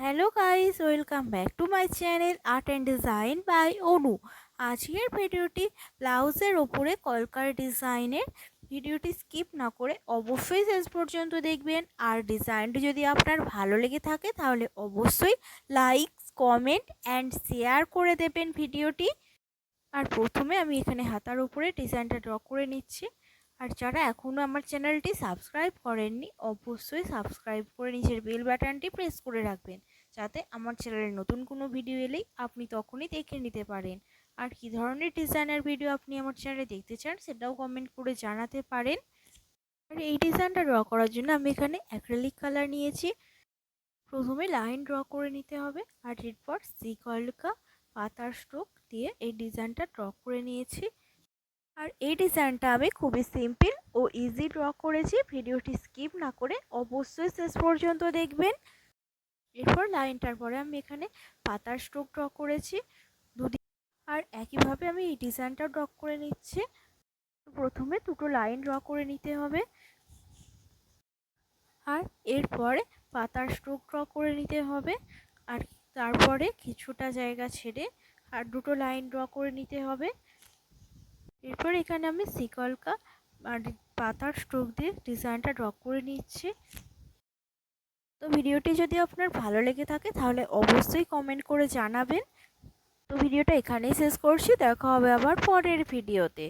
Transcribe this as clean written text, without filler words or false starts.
Hello guys, welcome back to my channel art and design by Anu. আজকের ভিডিওটি ব্লাউজের ওপরে কলকার ডিজাইনের। ভিডিওটি স্কিপ না করে অবশ্যই শেষ পর্যন্ত দেখবেন। আর ডিজাইনটি যদি আপনার ভালো লেগে থাকে তাহলে অবশ্যই লাইক, কমেন্ট অ্যান্ড শেয়ার করে দেবেন ভিডিওটি। আর প্রথমে আমি এখানে হাতার উপরে ডিজাইনটা ড্র করে নিচ্ছি। আর যারা এখনও আমার চ্যানেলটি সাবস্ক্রাইব করেননি অবশ্যই সাবস্ক্রাইব করে নিচের বেল বাটনটি প্রেস করে রাখবেন, যাতে আমার চ্যানেলের নতুন কোনো ভিডিও এলেই আপনি তখনই দেখে নিতে পারেন। আর কী ধরনের ডিজাইনের ভিডিও আপনি আমার চ্যানেলে দেখতে চান সেটাও কমেন্ট করে জানাতে পারেন। আর এই ডিজাইনটা ড্র করার জন্য আমি এখানে অ্যাক্রিলিক কালার নিয়েছি। প্রথমে লাইন ড্র করে নিতে হবে আর এরপর সিকলকা পাতার স্ট্রোক দিয়ে এই ডিজাইনটা ড্র করে নিয়েছি। আর এই ডিজাইনটা আমি খুবই সিম্পল ও ইজি ড্র করেছি। ভিডিওটি স্কিপ না করে অবশ্যই শেষ পর্যন্ত দেখবেন। এরপর লাইনটার পরে আমি এখানে পাতার স্ট্রোক ড্র করেছি দুদিকে। আর একইভাবে আমি এই ডিজাইনটা ড্র করে নিচ্ছি। প্রথমে দুটো লাইন ড্র করে নিতে হবে আর এরপরে পাতার স্ট্রোক ড্র করে নিতে হবে। আর তারপরে কিছুটা জায়গা ছেড়ে আর দুটো লাইন ড্র করে নিতে হবে। এরপর এখানে আমি সিকলকা আর পাতার স্ট্রোক দিয়ে ডিজাইনটা ড্র করে নিচ্ছি। তো ভিডিওটি যদি আপনার ভালো লেগে থাকে তাহলে অবশ্যই কমেন্ট করে জানাবেন। তো ভিডিওটা এখানেই শেষ করছি, দেখা হবে আবার পরের ভিডিওতে।